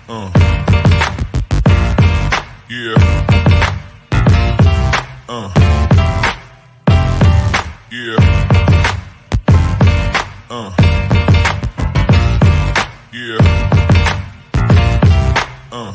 Uh, yeah. Uh, yeah. Uh, yeah. Uh.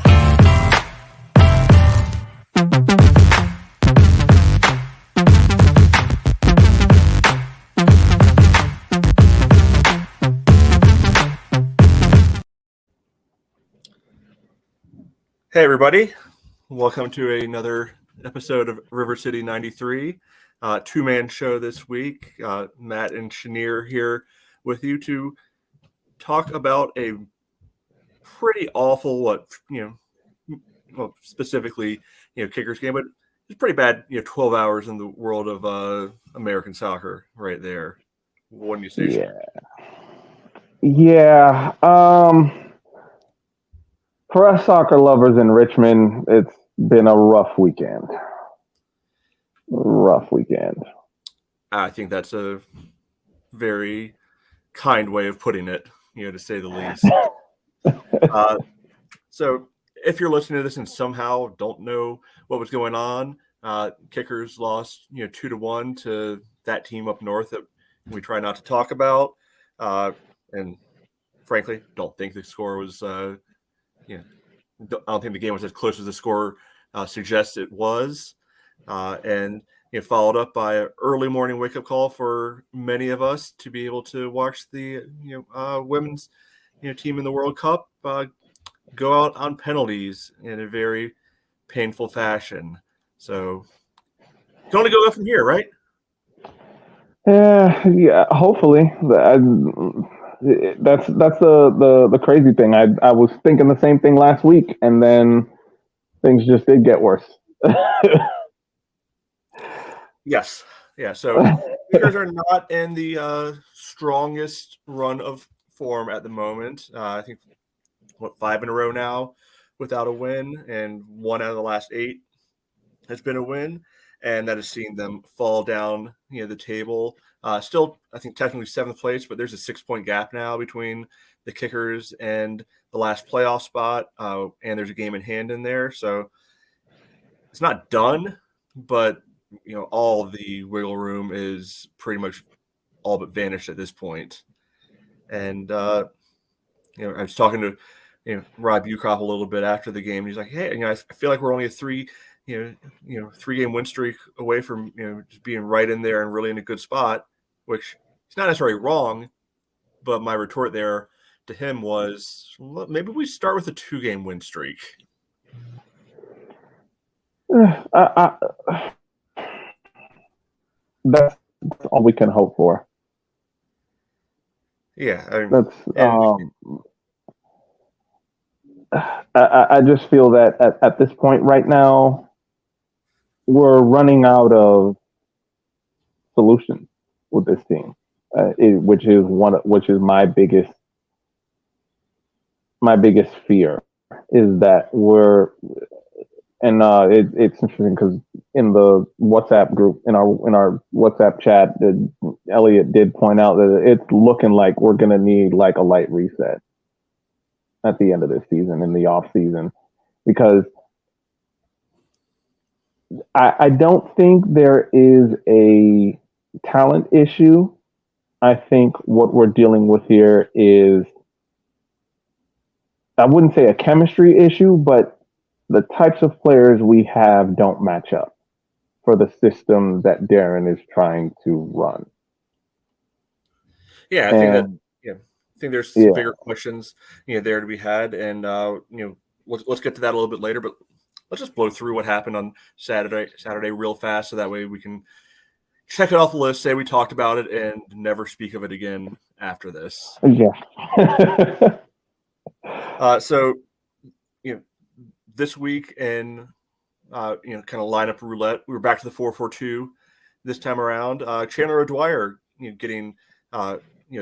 Hey everybody, welcome to another episode of River City 93, two-man show this week. Matt and Chenier here with you to talk about a pretty awful, specifically, kickers game, but it's pretty bad, 12 hours in the world of American soccer right there. What do you say? Yeah. For us soccer lovers in Richmond, it's been a rough weekend. I think that's a very kind way of putting it, to say the least. So if you're listening to this and somehow don't know what was going on, Kickers lost, 2-1 to that team up north that we try not to talk about. And frankly, don't think the score was, I don't think the game was as close as the score suggests it was. And followed up by an early morning wake-up call for many of us to be able to watch the women's team in the World Cup go out on penalties in a very painful fashion. So you can only go up from here, right? Yeah. Hopefully, that's the crazy thing. I was thinking the same thing last week, and then things just did get worse. Yes. Yeah. So Kickers are not in the strongest run of form at the moment. I think 5 in a row now without a win, and 1 out of the last 8 has been a win, and that has seen them fall down the table. Still, I think technically 7th place, but there's a 6-point gap now between the Kickers and the last playoff spot, and there's a game in hand in there, so it's not done, but all of the wiggle room is pretty much all but vanished at this point. And I was talking to Rob Ukop a little bit after the game. He's like, "Hey, I feel like we're only a 3-game win streak away from just being right in there and really in a good spot," which is not necessarily wrong. But my retort there to him was, well, maybe we start with a 2-game win streak. That's all we can hope for. Yeah, I just feel that at this point right now, we're running out of solutions with this team, which is my biggest fear is that it's interesting because in the WhatsApp group, in our WhatsApp chat, Elliot did point out that it's looking like we're going to need like a light reset at the end of this season, in the off season, because I don't think there is a talent issue. I think what we're dealing with here is, I wouldn't say a chemistry issue, but the types of players we have don't match up for the system that Darren is trying to run. Yeah, I think there's some bigger questions there to be had, and let's get to that a little bit later. But let's just blow through what happened on Saturday real fast, so that way we can check it off the list, say we talked about it, and never speak of it again after this. Yeah. So this week in kind of lineup roulette, we were back to the 4-4-2 this time around. Chandler O'Dwyer getting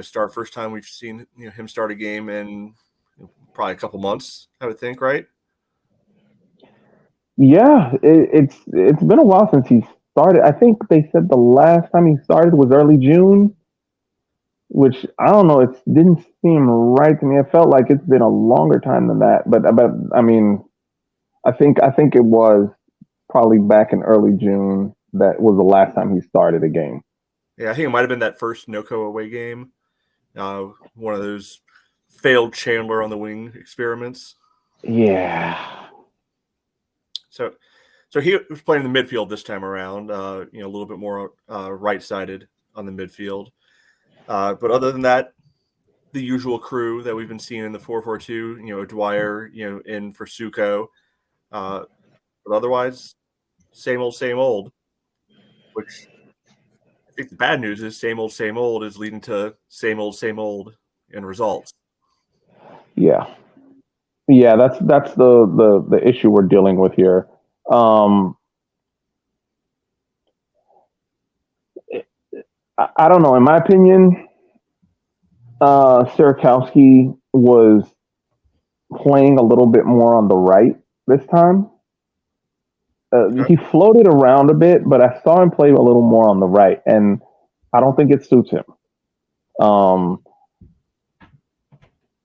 start, first time we've seen him start a game in probably a couple months, I would think, right? Yeah, it's been a while since he started. I think they said the last time he started was early June. which I don't know. It didn't seem right to me. It felt like it's been a longer time than that. But I mean, I think it was probably back in early June that was the last time he started a game. Yeah, I think it might have been that first NoCo away game. One of those failed Chandler on the wing experiments. Yeah. So he was playing in the midfield this time around. A little bit more right-sided on the midfield. But other than that, the usual crew that we've been seeing in the 4-4-2. Dwyer, in for Suko. But otherwise, same old. Which I think the bad news is same old is leading to same old in results. Yeah. Yeah, that's the issue we're dealing with here. I don't know. In my opinion, Sierkowski was playing a little bit more on the right this time. Okay. He floated around a bit, but I saw him play a little more on the right, and I don't think it suits him.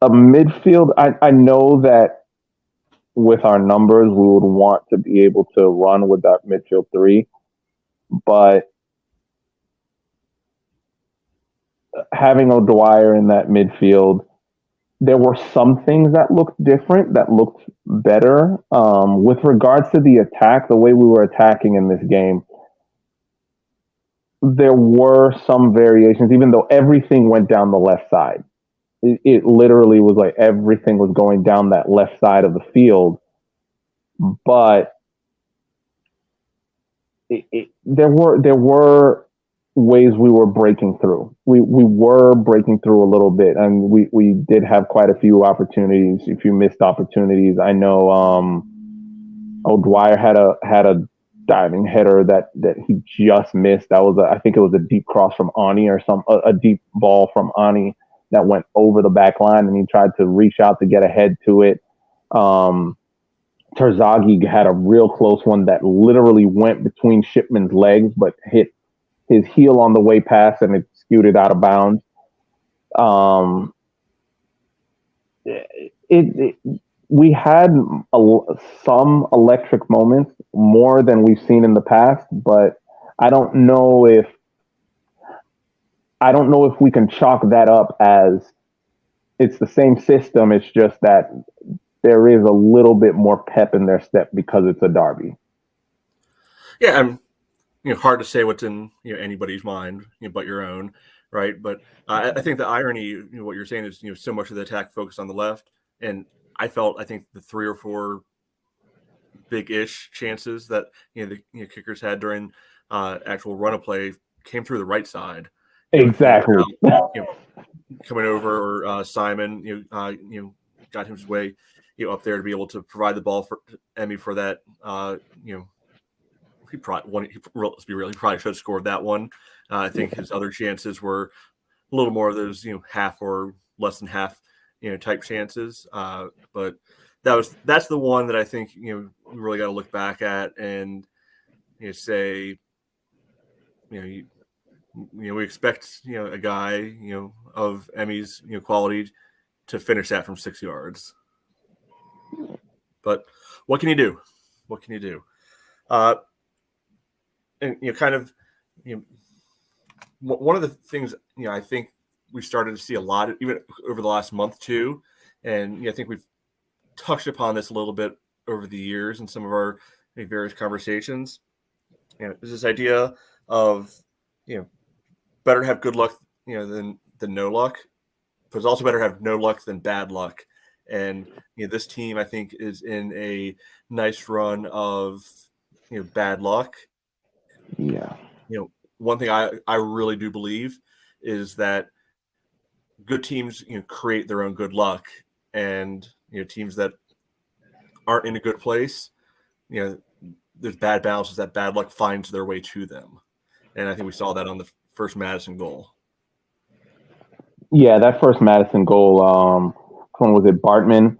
A midfield, I know that with our numbers, we would want to be able to run with that midfield three, but having O'Dwyer in that midfield, there were some things that looked different, that looked better. With regards to the attack, the way we were attacking in this game, there were some variations, even though everything went down the left side. It literally was like everything was going down that left side of the field. But there were ways we were breaking through. We were breaking through a little bit, and we did have quite a few opportunities, a few missed opportunities. I know O'Dwyer had a diving header that he just missed. That was I think it was a deep cross from Ani or a deep ball from Ani that went over the back line, and he tried to reach out to get ahead to it. Terzaghi had a real close one that literally went between Shipman's legs, but hit his heel on the way past, and it scooted out of bounds. We had some electric moments, more than we've seen in the past, but I don't know if we can chalk that up as it's the same system. It's just that there is a little bit more pep in their step because it's a derby. Yeah, I'm hard to say what's in anybody's mind, but your own, right? But I think the irony, what you're saying is, so much of the attack focused on the left, and I think the 3 or 4 big-ish chances that the kickers had during actual run of play came through the right side. Exactly. Coming over, or Simon, got his way, up there to be able to provide the ball for Emmy for that. He probably should have scored that one. I think his other chances were a little more of those, half or less than half, type chances. But that's the one that I think we really got to look back at and say, we expect a guy of Emmy's quality to finish that from 6 yards. But what can you do? What can you do? And one of the things I think we started to see a lot, even over the last month too, and I think we've touched upon this a little bit over the years in some of our various conversations. Is this idea of better to have good luck than no luck, but it's also better to have no luck than bad luck. And this team, I think, is in a nice run of bad luck. Yeah. One thing I really do believe is that good teams create their own good luck, and teams that aren't in a good place, there's bad bounces that bad luck finds their way to them. And I think we saw that on the first Madison goal. Yeah, that first Madison goal, when was it, Bartman?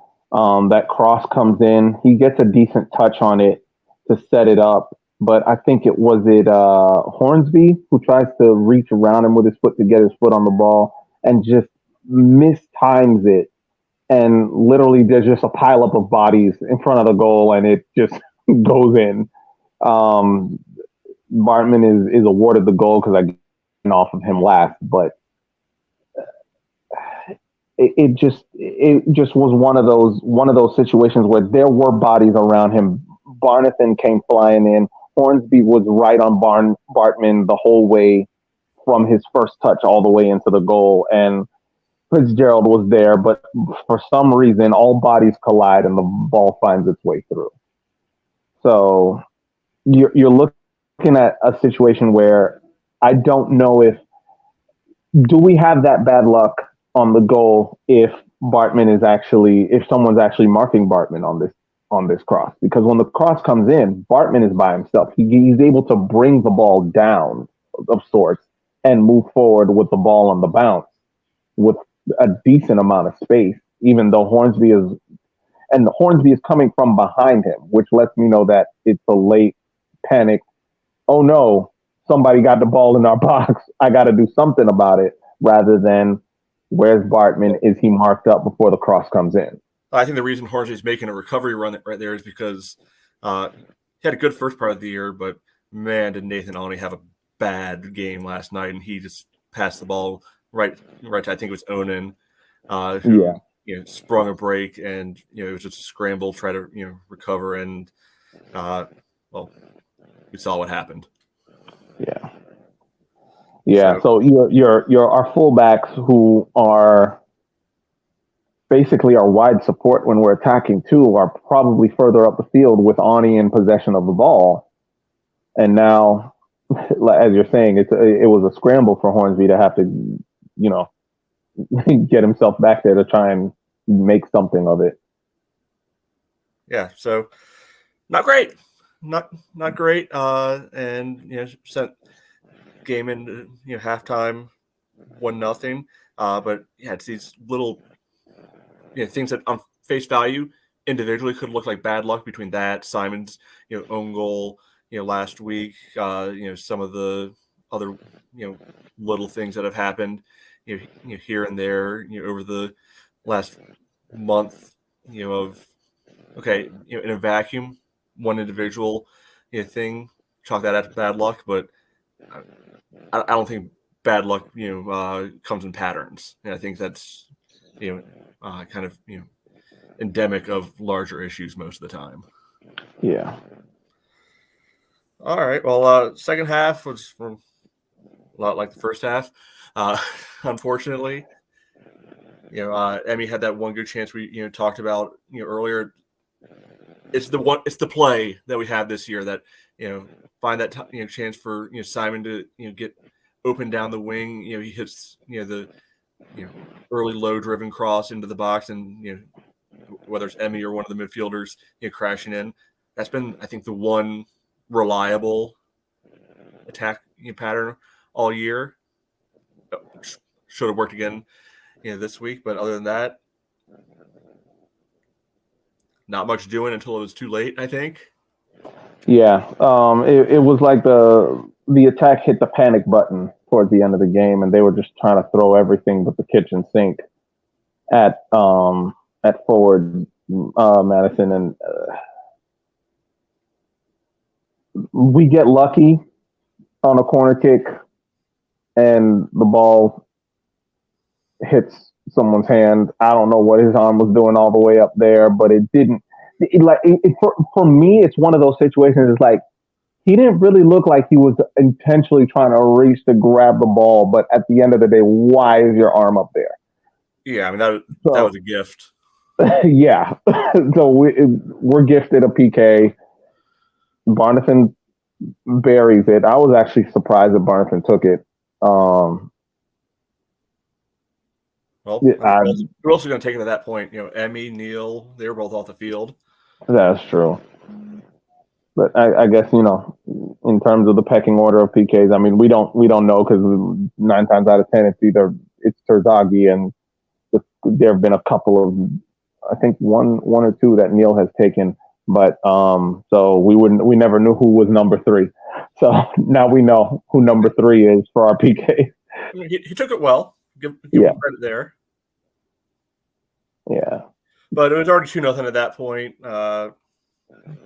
That cross comes in. He gets a decent touch on it to set it up. But I think Hornsby who tries to reach around him with his foot to get his foot on the ball. and just mistimes it. And literally, there's just a pileup of bodies in front of the goal, and it just goes in. Um, Bartman is awarded the goal because I got off of him last, but it just was one of those situations where there were bodies around him. Barnathan came flying in. Hornsby was right on Bartman the whole way from his first touch all the way into the goal, and Fitzgerald was there, but for some reason, all bodies collide and the ball finds its way through. So you're looking at a situation where I don't know if do we have that bad luck on the goal if someone's actually marking Bartman on this cross, because when the cross comes in, Bartman is by himself. He's able to bring the ball down of sorts and move forward with the ball on the bounce with a decent amount of space, even though Hornsby is coming from behind him, which lets me know that it's a late panic. Oh no, somebody got the ball in our box. I got to do something about it, rather than where's Bartman? Is he marked up before the cross comes in? I think the reason Hornsby's making a recovery run right there is because he had a good first part of the year, but man, did Nathan Olney have a bad game last night, and he just passed the ball right to, I think it was Onan, who sprung a break, and it was just a scramble, try to recover, and we saw what happened. Yeah. So your our fullbacks, who are basically our wide support when we're attacking too, are probably further up the field with Ani in possession of the ball, and now, as you're saying, it was a scramble for Hornsby to have to get himself back there to try and make something of it. Yeah, so not great, not great, and sent game into halftime 1-0. But yeah, it's these little things that on face value individually could look like bad luck. Between that, Simon's own goal last week, some of the other little things that have happened here and there over the last month of in a vacuum, one individual thing, chalk that as bad luck, but I don't think bad luck comes in patterns, and I think that's kind of endemic of larger issues most of the time. Yeah. All right. Well, second half was a lot like the first half. Unfortunately, Emmy had that one good chance we talked about earlier. It's the play that we have this year that find that chance for Simon to get open down the wing. He hits the early low driven cross into the box, and whether it's Emmy or one of the midfielders crashing in. That's been, I think, the one reliable attack pattern all year. Should have worked again this week, but other than that, not much doing until it was too late, I think. Yeah, it was like the attack hit the panic button towards the end of the game, and they were just trying to throw everything but the kitchen sink at forward Madison, and we get lucky on a corner kick, and the ball hits someone's hand. I don't know what his arm was doing all the way up there, but it didn't. For me, it's one of those situations. It's like he didn't really look like he was intentionally trying to reach to grab the ball, but at the end of the day, why is your arm up there? Yeah, I mean that was a gift. Yeah, so we're gifted a PK. Barnathan buries it. I was actually surprised that Barnathan took it. We're also going to take it to that point. Emmy, Neil, they were both off the field. That's true. But I guess in terms of the pecking order of PKs, I mean we don't know, because 9 times out of 10 it's Terzaghi, and there have been a couple of, I think one or two that Neil has taken, but so we never knew who was number 3. So now we know who number 3 is for our PK. He took it well, give Yeah. them credit there. Yeah. But it was already 2-0 at that point.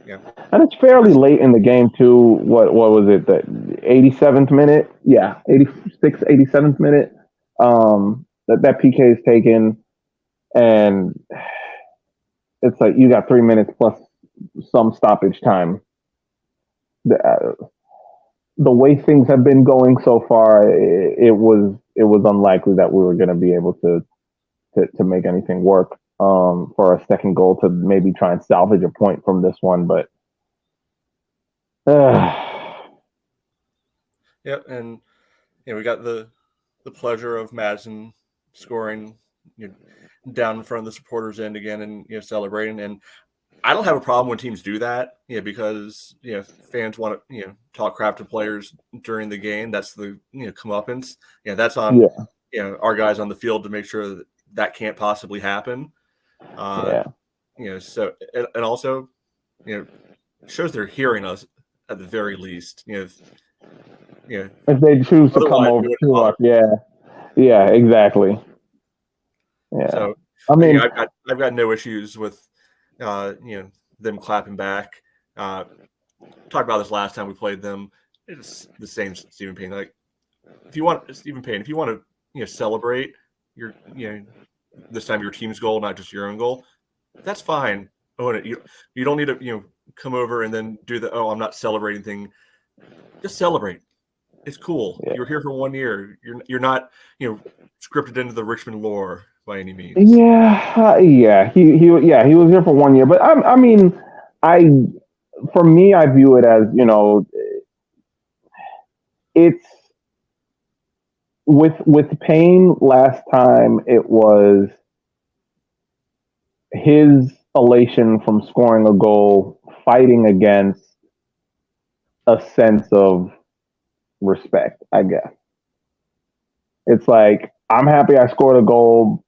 Yeah. And it's fairly late in the game too. What was it? The 87th minute? Yeah, 86th, 87th minute. That PK is taken, and it's like you got 3 minutes plus some stoppage time. The way things have been going so far, it was unlikely that we were going to be able to make anything work for a second goal to maybe try and salvage a point from this one, but. Yep, and we got the pleasure of Madison scoring down in front of the supporters' end again and celebrating. And I don't have a problem when teams do that, because fans want to talk crap to players during the game. That's the comeuppance. That's on our guys on the field to make sure that can't possibly happen. So and also shows they're hearing us at the very least. If they choose to come over to us, yeah, exactly. Yeah. So I mean, I've got no issues with them clapping back. Talked about this last time we played them. It's the same Stephen Payne. Like if you want to celebrate your this time your team's goal, not just your own goal, that's fine. Own it. You don't need to come over and then do the I'm not celebrating thing. Just celebrate. It's cool. Yeah. You're here for 1 year. You're not scripted into the Richmond lore by any means. Yeah. He was here for 1 year, but I mean, for me, I view it as it's with Payne last time. It was his elation from scoring a goal, fighting against a sense of respect, I guess. It's like, I'm happy I scored a goal,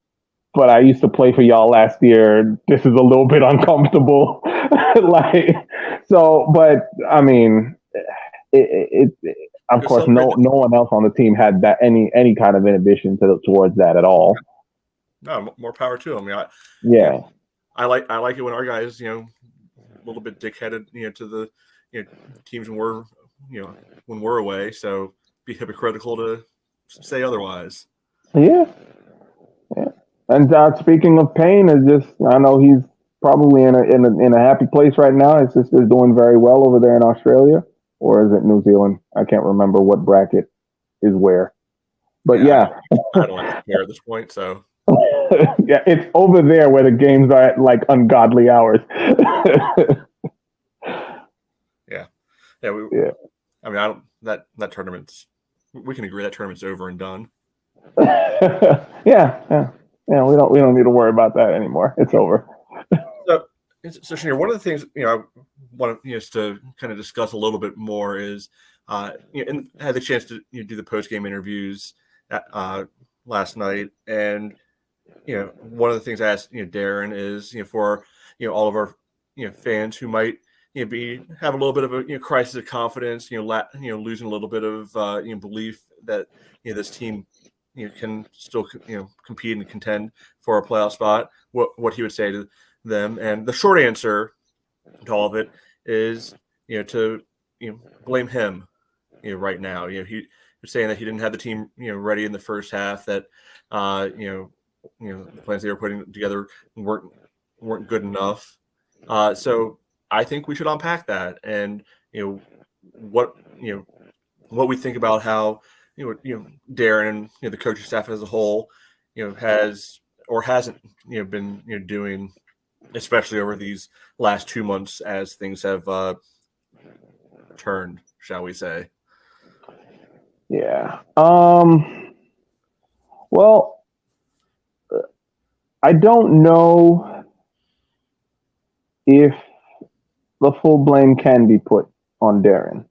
but I used to play for y'all last year. This is a little bit uncomfortable. But I mean, of course, no one else on the team had that any kind of inhibition towards that at all. No, more power to them. I like it when our guys, a little bit dickheaded, to the teams when we're away. So be hypocritical to say otherwise. Yeah. And speaking of Payne, I know he's probably in a happy place right now. His sister's doing very well over there in Australia, or is it New Zealand? I can't remember what bracket is where. But I don't like to care at this point. So yeah, it's over there where the games are at like ungodly hours. I mean, I don't that tournament's. We can agree that tournament's over and done. Yeah. We don't need to worry about that anymore. It's over. So Chenier, one of the things I want to kind of discuss a little bit more is and I had the chance to do the post game interviews last night, and one of the things I asked Darren is for all of our fans who might have a little bit of a crisis of confidence, losing a little bit of belief that this team can still compete and contend for a playoff spot. What he would say to them, and the short answer to all of it is to blame him right now. He was saying that he didn't have the team ready in the first half, that the plans they were putting together weren't good enough. So I think we should unpack that and what we think about how Darren and the coaching staff as a whole has or hasn't been doing, especially over these last 2 months as things have turned, shall we say. Yeah. Well, I don't know if the full blame can be put on Darren.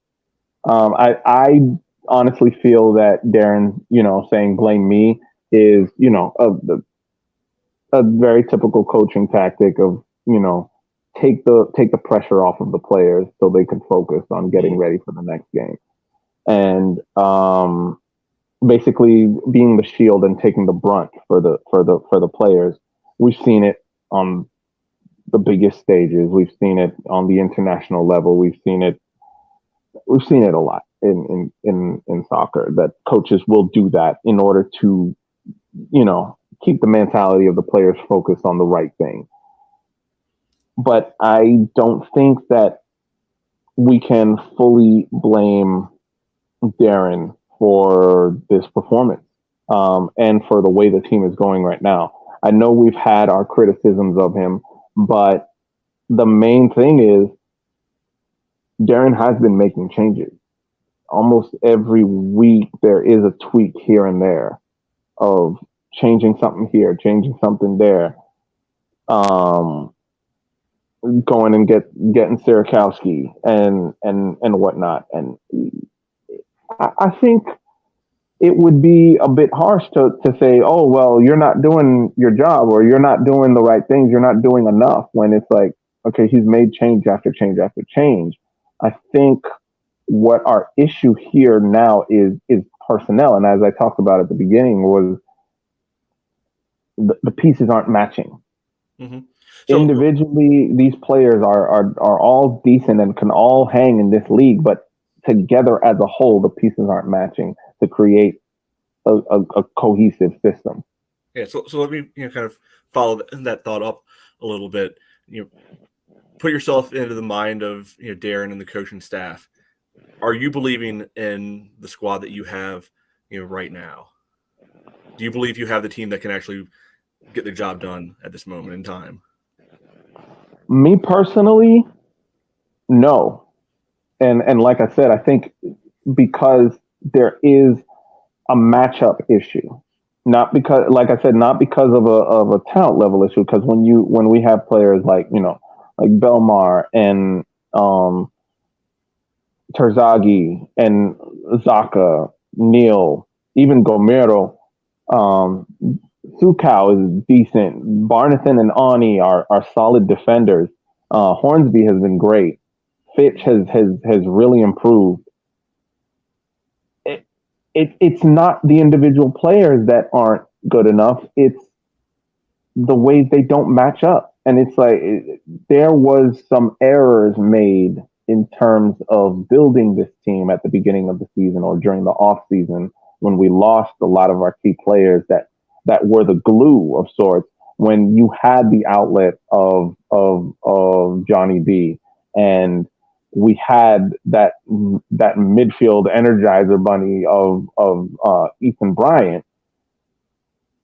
I honestly feel that Darren, saying blame me is, a very typical coaching tactic of, take the pressure off of the players so they can focus on getting ready for the next game. And basically being the shield and taking the brunt for the players. We've seen it on the biggest stages. We've seen it on the international level. We've seen it a lot in soccer that coaches will do that in order to, keep the mentality of the players focused on the right thing. But I don't think that we can fully blame Darren for this performance, and for the way the team is going right now. I know we've had our criticisms of him, but the main thing is Darren has been making changes. Almost every week, there is a tweak here and there of changing something here, changing something there. Going and getting Sirakowski and whatnot. And I think it would be a bit harsh to say, oh, well, you're not doing your job or you're not doing the right things. You're not doing enough, when it's like, okay, he's made change after change after change. I think what our issue here now is personnel. And as I talked about at the beginning, was the pieces aren't matching. Mm-hmm. So, individually, these players are all decent and can all hang in this league, but together as a whole, the pieces aren't matching to create a cohesive system. Yeah, so let me kind of follow that thought up a little bit. Put yourself into the mind of Darren and the coaching staff. Are you believing in the squad that you have right now? Do you believe you have the team that can actually get the job done at this moment in time? Me personally, no. And like I said, I think because there is a matchup issue. Not because, like I said, not because of a talent level issue. Because when we have players like Belmar and Terzaghi and Zaka, Neil, even Gomero, Sukau is decent. Barnathan and Ani are solid defenders. Hornsby has been great. Fitch has really improved. It's not the individual players that aren't good enough. It's the ways they don't match up. And it's like there was some errors made in terms of building this team at the beginning of the season or during the off season, when we lost a lot of our key players that were the glue of sorts, when you had the outlet of Johnny B, and we had that midfield energizer bunny of Ethan Bryant.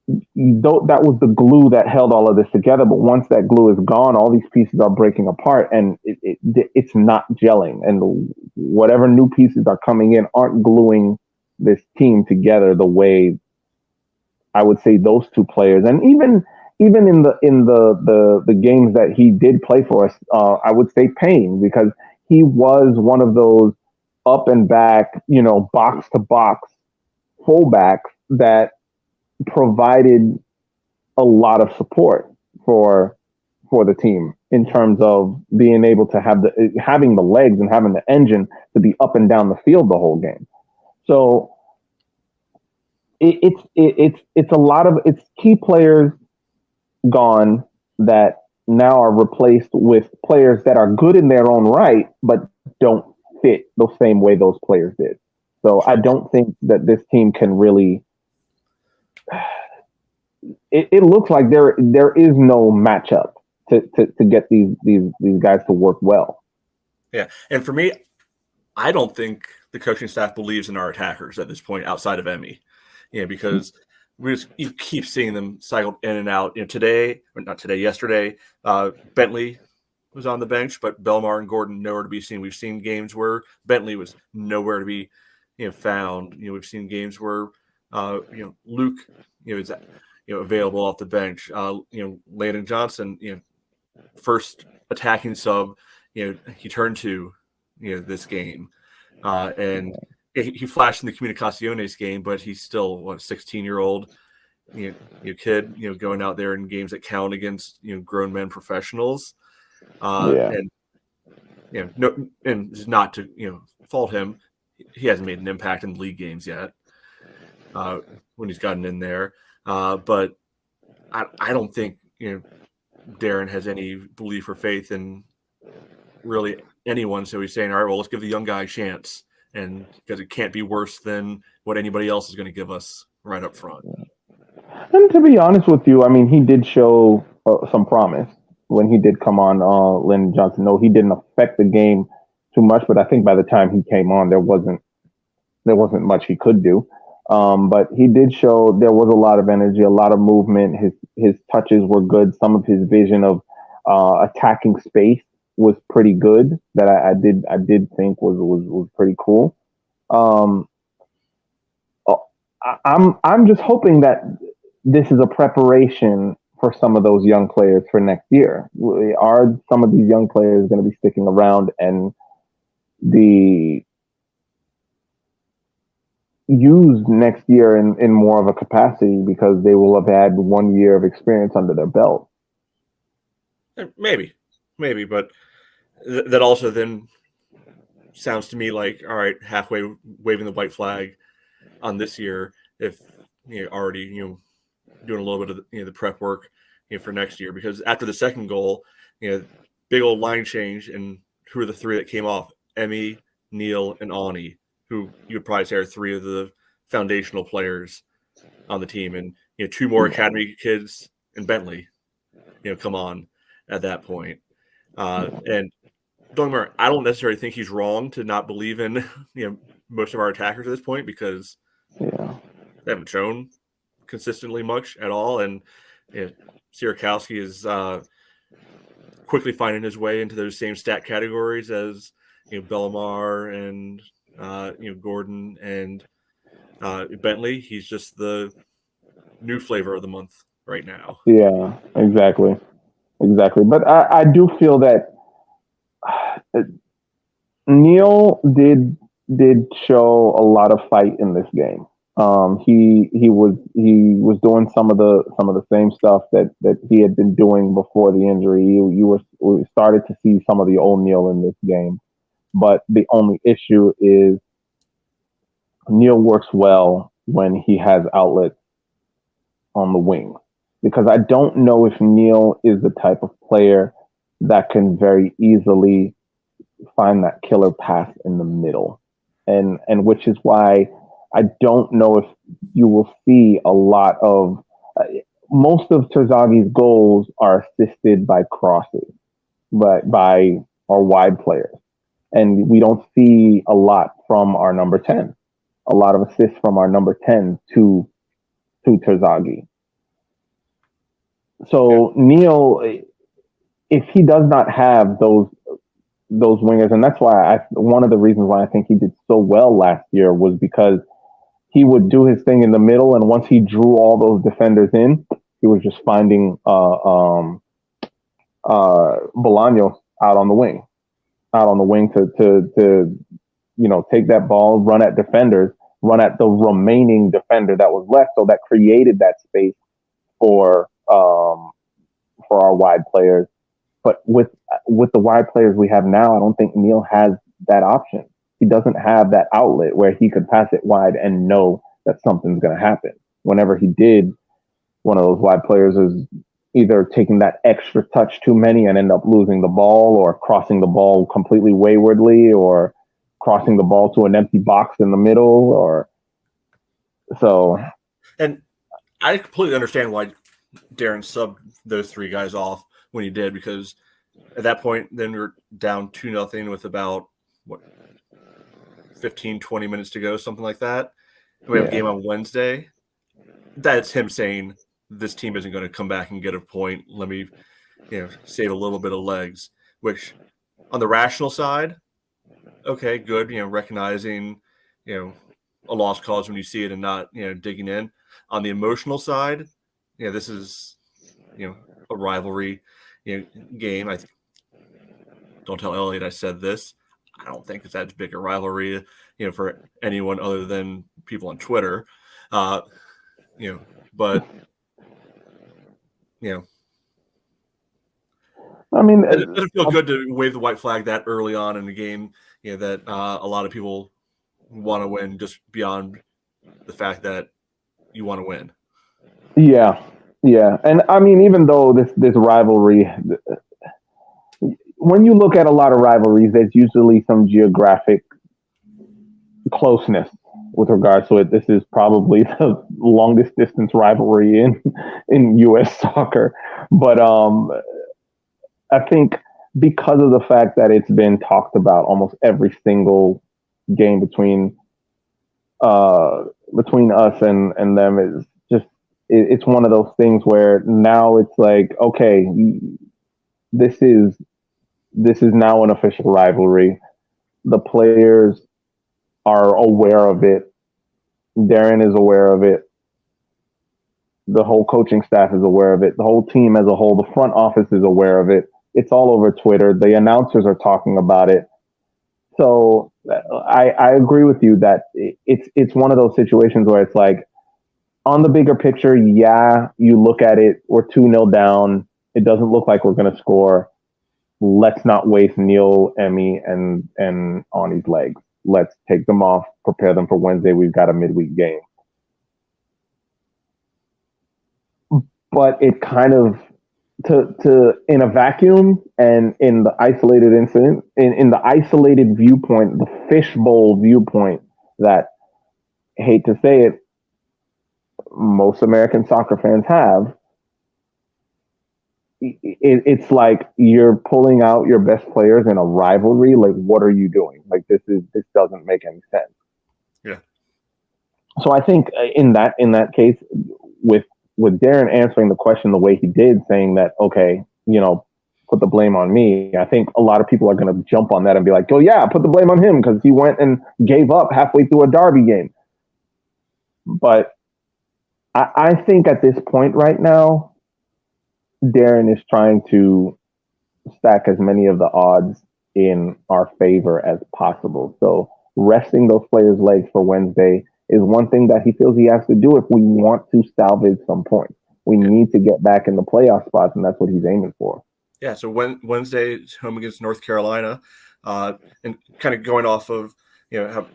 That was the glue that held all of this together. But once that glue is gone, all these pieces are breaking apart, and it's not gelling. And whatever new pieces are coming in aren't gluing this team together the way I would say those two players. And even in the games that he did play for us, I would say Payne, because he was one of those up and back, box to box fullbacks that provided a lot of support for the team in terms of being able to having the legs and having the engine to be up and down the field the whole game. So it's a lot of key players gone that now are replaced with players that are good in their own right, but don't fit the same way those players did. So I don't think that this team can really. It looks like there is no matchup to get these guys to work well. Yeah, and for me, I don't think the coaching staff believes in our attackers at this point outside of Emmy. Because you keep seeing them cycle in and out. Yesterday, Bentley was on the bench, but Belmar and Gordon nowhere to be seen. We've seen games where Bentley was nowhere to be found. We've seen games where Luke is available off the bench. Landon Johnson, first attacking sub, he turned to this game, and he flashed in the Comunicaciones game, but he's still a 16-year-old kid, going out there in games that count against grown men professionals. And and not to fault him, he hasn't made an impact in league games yet. when he's gotten in there. But I don't think Darren has any belief or faith in really anyone. So he's saying, all right, well, let's give the young guy a chance, and because it can't be worse than what anybody else is going to give us right up front. And to be honest with you, I mean, he did show some promise when he did come on. Lynn Johnson, no, he didn't affect the game too much, but I think by the time he came on, there wasn't much he could do. But he did show there was a lot of energy, a lot of movement. His touches were good. Some of his vision of attacking space was pretty good. That I did think was pretty cool. I'm just hoping that this is a preparation for some of those young players for next year. Are some of these young players going to be sticking around and the used next year in more of a capacity because they will have had 1 year of experience under their belt? Maybe, but that also then sounds to me like, all right, halfway waving the white flag on this year if already doing a little bit of the prep work for next year, because after the second goal, big old line change, and who are the three that came off? Emmy, Neil, and Ani, who you would probably say are three of the foundational players on the team, and two more academy kids and Bentley come on at that point. And don't get me wrong, I don't necessarily think he's wrong to not believe in most of our attackers at this point, because they haven't shown consistently much at all, and Sierakowski is quickly finding his way into those same stat categories as Bellemare and Gordon and Bentley. He's just the new flavor of the month right now. Yeah, exactly. But I do feel that Neil did show a lot of fight in this game. He was doing some of the same stuff that he had been doing before the injury. We started to see some of the old Neil in this game, but the only issue is Neil works well when he has outlets on the wing, because I don't know if Neil is the type of player that can very easily find that killer pass in the middle, and which is why I don't know if you will see a lot of most of Terzagi's goals are assisted by crosses, but by our wide players, and we don't see a lot from our number 10. A lot of assists from our number 10 to Terzaghi. So Neil, if he does not have those wingers, and that's why one of the reasons why I think he did so well last year was because he would do his thing in the middle, and once he drew all those defenders in, he was just finding Bolaños out on the wing to take that ball, run at defenders, run at the remaining defender that was left, so that created that space for our wide players. But with the wide players we have now, I don't think Neil has that option. He doesn't have that outlet where he could pass it wide and know that something's going to happen. Whenever he did, one of those wide players is either taking that extra touch too many and end up losing the ball, or crossing the ball completely waywardly, or crossing the ball to an empty box in the middle, or so. And I completely understand why Darren subbed those three guys off when he did, because at that point, then we were down 2-0 with about 15, 20 minutes to go, something like that. And we have a game on Wednesday. That's him saying this team isn't going to come back and get a point. Let me, save a little bit of legs, which on the rational side, okay, good, recognizing, a lost cause when you see it and not, digging in. On the emotional side, this is, a rivalry, game. Don't tell Elliot I said this. I don't think it's that big a rivalry, for anyone other than people on Twitter. But I mean, it doesn't feel good to wave the white flag that early on in the game, that a lot of people want to win, just beyond the fact that you want to win. Yeah, and I mean, even though this rivalry, when you look at a lot of rivalries, there's usually some geographic closeness with regards to it. This is probably the longest distance rivalry in U.S. soccer, but I think because of the fact that it's been talked about almost every single game between us and them is just it's one of those things where now it's like, okay, this is now an official rivalry. The players are aware of it. Darren is aware of it. The whole coaching staff is aware of it. The whole team as a whole, the front office is aware of it. It's all over Twitter. The announcers are talking about it. So I agree with you that it's one of those situations where it's like, on the bigger picture, yeah, you look at it, we're 2-0 down. It doesn't look like we're going to score. Let's not waste Neil, Emmy, and Ani's legs. Let's take them off, prepare them for Wednesday. We've got a midweek game. But it kind of, to in a vacuum and in the isolated incident, in the isolated viewpoint, the fishbowl viewpoint that, hate to say it, most American soccer fans have, it's like you're pulling out your best players in a rivalry. Like, what are you doing? Like, this doesn't make any sense. Yeah. So I think in that case, with Darren answering the question the way he did, saying that, okay, put the blame on me, I think a lot of people are going to jump on that and be like, oh yeah, put the blame on him because he went and gave up halfway through a derby game. But I think at this point right now, Darren is trying to stack as many of the odds in our favor as possible. So resting those players' legs for Wednesday is one thing that he feels he has to do if we want to salvage some points. We need to get back in the playoff spots, and that's what he's aiming for. Yeah, so Wednesday is home against North Carolina, and kind of going off of how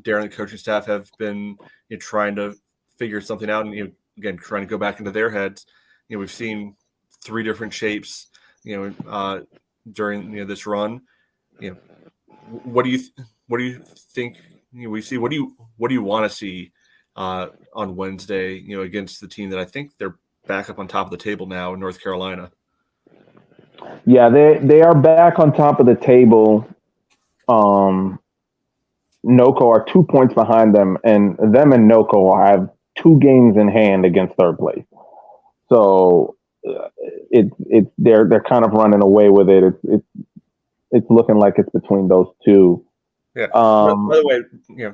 Darren and the coaching staff have been trying to figure something out, and again trying to go back into their heads. We've seen 3 different shapes during this run. What do you think we see? What do you want to see on Wednesday? Against the team that I think they're back up on top of the table now in North Carolina. Yeah, they are back on top of the table. NOCO are 2 points behind them, and NOCO have 2 games in hand against third place. So they're kind of running away with it. It's looking like it's between those two. Yeah. By the way,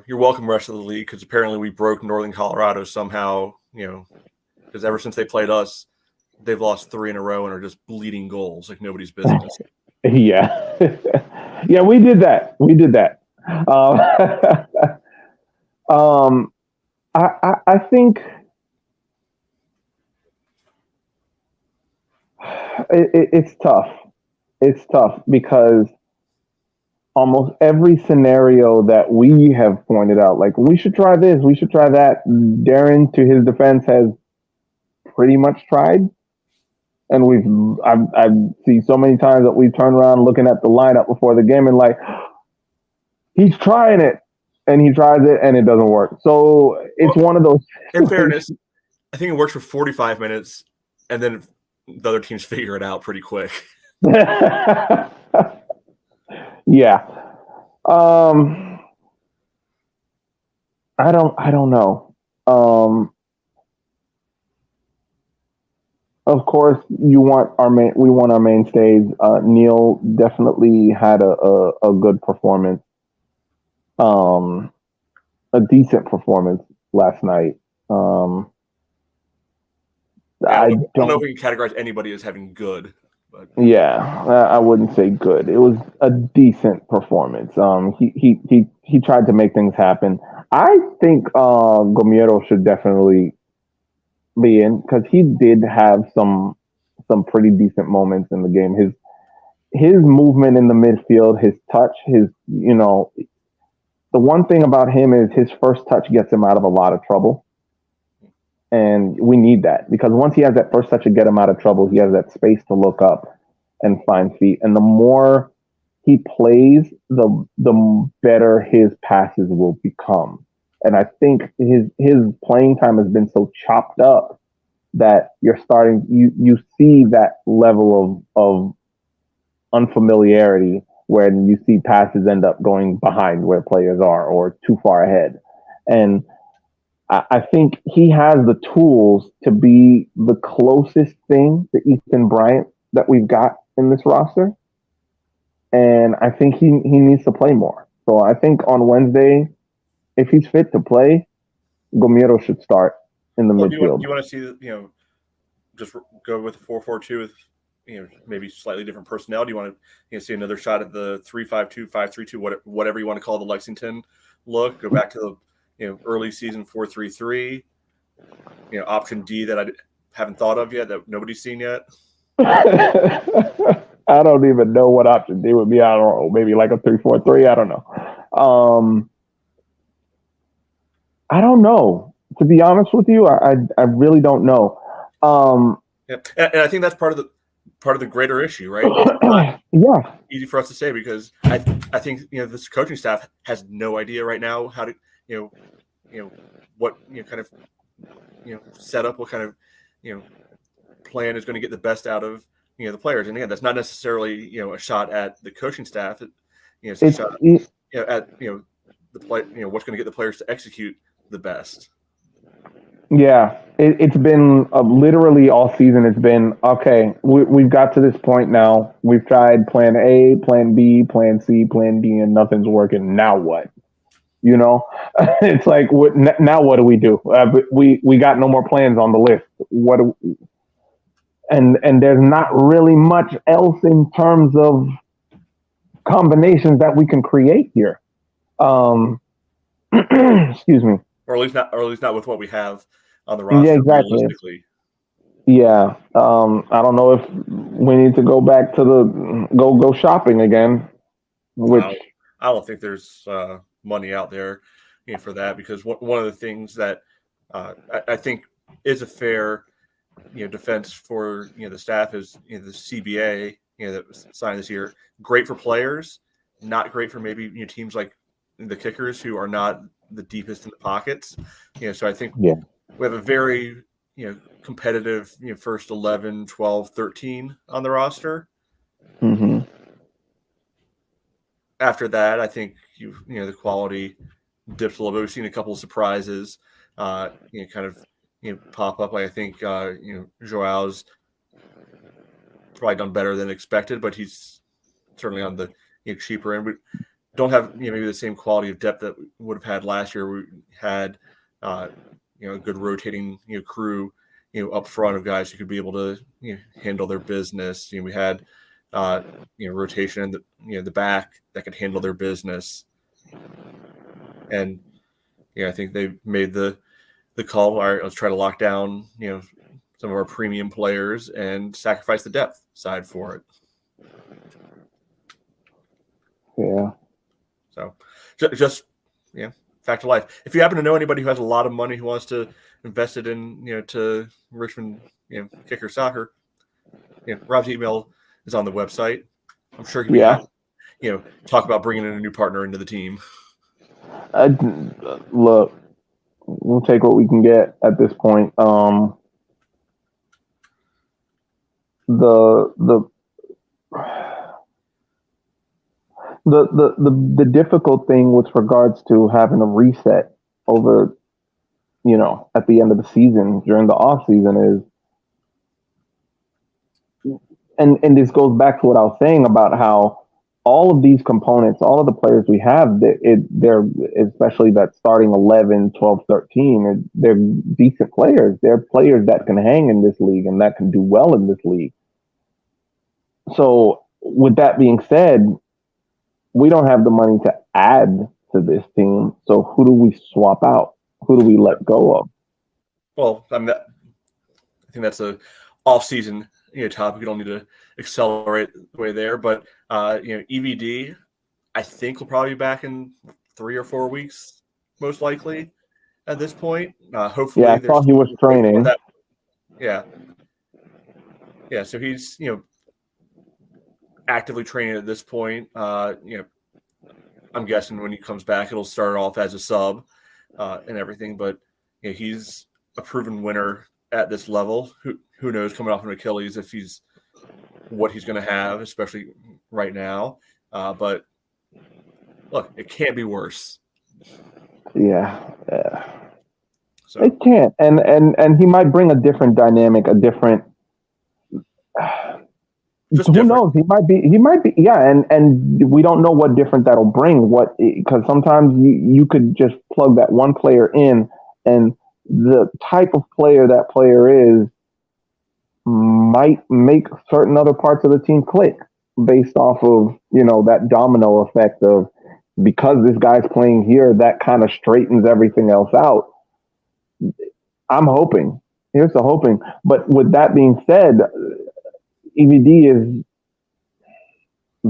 you're welcome, rest of the league, because apparently we broke Northern Colorado somehow. Because ever since they played us, they've lost 3 in a row and are just bleeding goals like nobody's business. Yeah, yeah, we did that. I think it's tough. It's tough because almost every scenario that we have pointed out, like we should try this, we should try that, Darren, to his defense, has pretty much tried. And I've seen so many times that we've turned around looking at the lineup before the game and like, he's trying it, and he tries it and it doesn't work. So it's one of those. In fairness, I think it works for 45 minutes, and then the other teams figure it out pretty quick. Yeah. I don't know. Of course, we want our mainstays. Neil definitely had a good performance, a decent performance last night. I don't know if we can categorize anybody as having good. But. Yeah, I wouldn't say good. It was a decent performance. He tried to make things happen. I think Gomero should definitely be in because he did have some pretty decent moments in the game. His movement in the midfield, his touch, the one thing about him is his first touch gets him out of a lot of trouble. And we need that because once he has that first touch to get him out of trouble, he has that space to look up and find feet. And the more he plays, the better his passes will become. And I think his playing time has been so chopped up that you're starting you see that level of unfamiliarity when you see passes end up going behind where players are or too far ahead. And I think he has the tools to be the closest thing to Ethan Bryant that we've got in this roster. And I think he needs to play more. So I think on Wednesday, if he's fit to play, Gomero should start in the midfield. You want to see, just go with the 4-4-2 with, maybe slightly different personnel? Do you want to see another shot at the 3-5-2, 5-3-2, whatever you want to call the Lexington look? Go back to the early season 4-3-3, option D that I haven't thought of yet, that nobody's seen yet. I don't even know what option D would be. I don't know, maybe like a 3-4-3. I don't know. I don't know. To be honest with you, I really don't know. Yeah, and I think that's part of the greater issue, right? Yeah, easy for us to say because I think this coaching staff has no idea right now how to what kind of set up, what kind of plan is going to get the best out of the players. And again, that's not necessarily a shot at the coaching staff. It's a shot at the play. What's going to get the players to execute the best. Yeah, it's been literally all season. It's been okay. We've got to this point now. We've tried plan A, plan B, plan C, plan D, and nothing's working. Now what? It's like now what do we do? We got no more plans on the list. And there's not really much else in terms of combinations that we can create here. Excuse me. Or at least not with what we have on the roster. Yeah, exactly. Yeah. I don't know if we need to go back to the go shopping again. Which I don't think there's money out there for that, because one of the things that I think is a fair defense for the staff is the CBA that was signed this year. Great for players, not great for maybe teams like the kickers who are not the deepest in the pockets. So I think we have a very competitive first 11, 12, 13 on the roster. Mm-hmm. After that, I think the quality dips a little bit. We've seen a couple of surprises kind of pop up. Like I think Joao's probably done better than expected, but he's certainly on the cheaper end. We don't have maybe the same quality of depth that we would have had last year. We had a good rotating crew up front of guys who could be able to handle their business. We had rotation in the back that could handle their business, and I think they made the call. All right, let's try to lock down some of our premium players and sacrifice the depth side for it. Yeah. So just fact of life. If you happen to know anybody who has a lot of money who wants to invest it in to Richmond kicker soccer, Rob's email is on the website. I'm sure he can talk about bringing in a new partner into the team. Look, we'll take what we can get at this point. The difficult thing with regards to having a reset over, at the end of the season during the off season is, and this goes back to what I was saying about how all of these components, all of the players we have, they're especially that starting 11, 12, 13, they're decent players. They're players that can hang in this league and that can do well in this league. So with that being said, we don't have the money to add to this team. So who do we swap out? Who do we let go of? Well, I think that's a off-season topic. We don't need to accelerate the way there, but EVD, I think will probably be back in 3 or 4 weeks, most likely. at this point. Hopefully, Yeah, I there's saw he was training. that. Yeah, yeah. So he's actively training at this point. I'm guessing when he comes back, it'll start off as a sub and everything. But he's a proven winner at this level. Who knows coming off an Achilles if he's what he's going to have, especially right now. But look, it can't be worse. Yeah. So it can't, and he might bring a different dynamic, a different. just Who different. knows? He might be. Yeah, and we don't know what different that'll bring. What, because sometimes you could just plug that one player in, and the type of player that player is might make certain other parts of the team click based off of that domino effect of, because this guy's playing here, that kind of straightens everything else out. I'm hoping. Here's the hoping. But with that being said, EVD is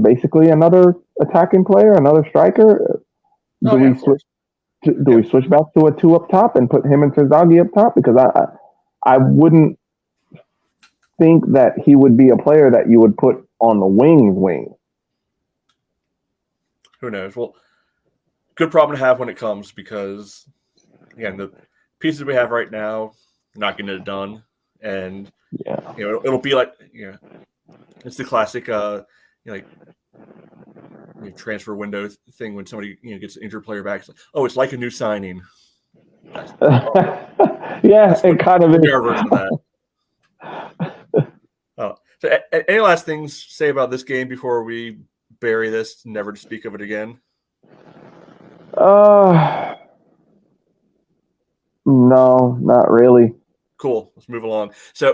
basically another attacking player, another striker. Do we switch? Do we switch back to a 2 up top and put him and Terzaghi up top? Because I wouldn't think that he would be a player that you would put on the wing. Who knows? Well, good problem to have when it comes, because again, the pieces we have right now, not getting it done, and it'll be like it's the classic transfer window thing when somebody gets an injured player back. It's like, oh, it's like a new signing. It kind of is. Version of that. So any last things to say about this game before we bury this, never to speak of it again? No, not really. Cool. Let's move along. So,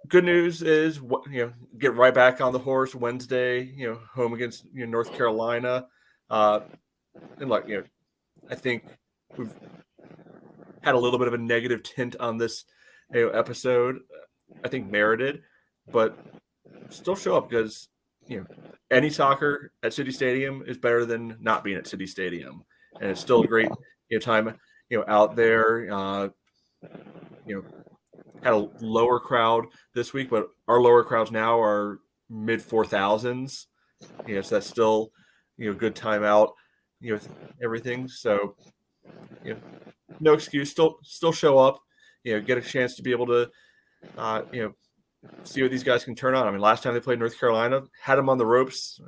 good news is get right back on the horse Wednesday. Home against North Carolina, and I think we've had a little bit of a negative tint on this episode. I think merited, but still show up, because any soccer at City Stadium is better than not being at City Stadium, and it's still a great time out there. Had a lower crowd this week, but our lower crowds now are mid 4,000s. So that's still good time out with everything. So no excuse, still show up, get a chance to be able to see what these guys can turn on. I mean, last time they played North Carolina, had them on the ropes.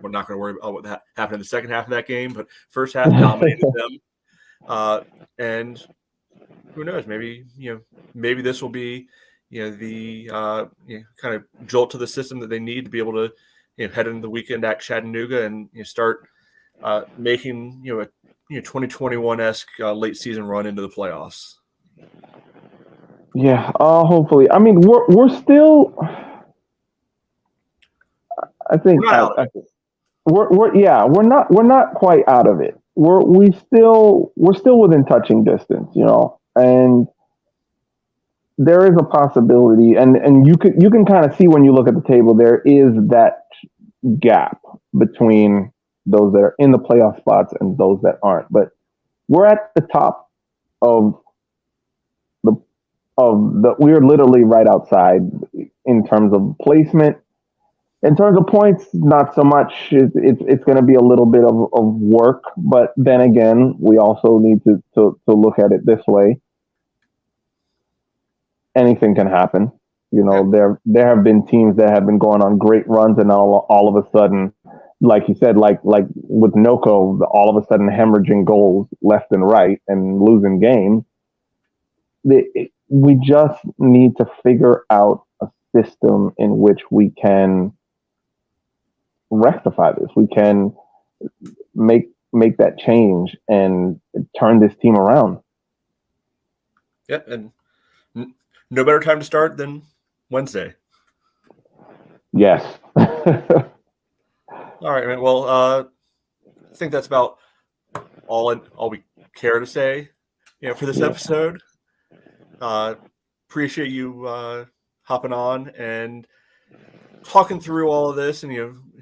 We're not going to worry about what happened in the second half of that game, but first half dominated them. And who knows? Maybe this will be the kind of jolt to the system that they need to be able to head into the weekend at Chattanooga and start making a 2021-esque late season run into the playoffs. Yeah, hopefully. I mean, we're still. I think we're not quite out of it. We're still within touching distance, and there is a possibility, and you can kind of see when you look at the table, there is that gap between those that are in the playoff spots and those that aren't. But we're at the top of we're literally right outside in terms of placement. In terms of points, not so much. It's going to be a little bit of work, but then again, we also need to look at it this way. Anything can happen. There have been teams that have been going on great runs, and all of a sudden, like you said, like with Noko, all of a sudden hemorrhaging goals left and right and losing games. We just need to figure out a system in which we can rectify this. We can make that change and turn this team around. Yeah, and no better time to start than Wednesday. Yes. All right, man. Well, I think that's about all we care to say, for this episode. Appreciate you hopping on and talking through all of this, and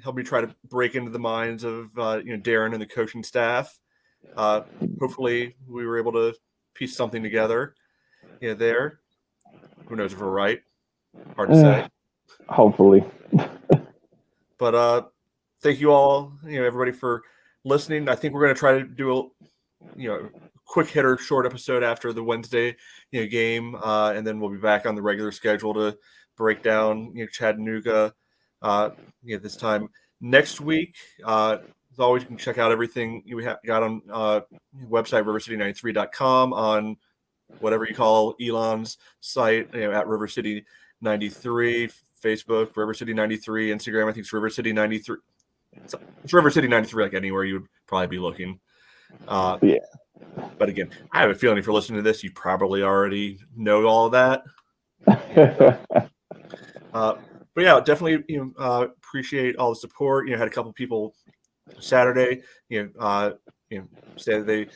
help me try to break into the minds of Darren and the coaching staff. Hopefully, we were able to piece something together. There. Who knows if we're right? Hard to say. Hopefully. But thank you all, everybody, for listening. I think we're going to try to do a quick hitter short episode after the Wednesday game, and then we'll be back on the regular schedule to break down Chattanooga this time next week. As always, you can check out everything we got on website rivercity93.com, on whatever you call Elon's site, at River City 93, Facebook River City 93, Instagram I think it's River City 93. It's River City 93, like anywhere you would probably be looking. Yeah. But again, I have a feeling if you're listening to this, you probably already know all of that. But yeah, definitely appreciate all the support. Had a couple of people Saturday, say that they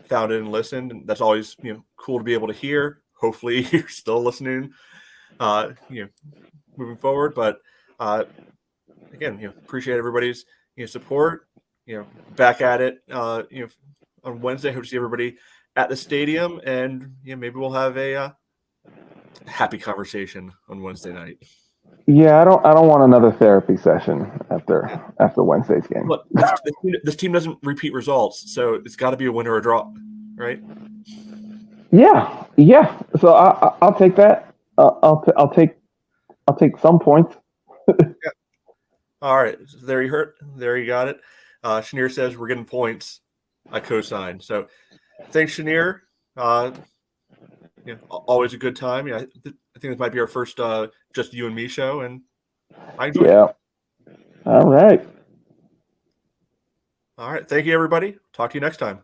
found it and listened, and that's always cool to be able to hear. Hopefully, you're still listening, moving forward. But again, appreciate everybody's support. Back at it. On Wednesday, hope to see everybody at the stadium, and maybe we'll have a happy conversation on Wednesday night. Yeah, I don't want another therapy session after Wednesday's game. Look, this team doesn't repeat results, so it's got to be a win or a draw, right? Yeah. So I'll take that. I'll take some points. Yeah. All right, so there you got it. Chenier says we're getting points. I co-sign. So thanks, Chenier. Always a good time. I think this might be our first just you and me show, and I enjoyed it. All right. Thank you, everybody. Talk to you next time.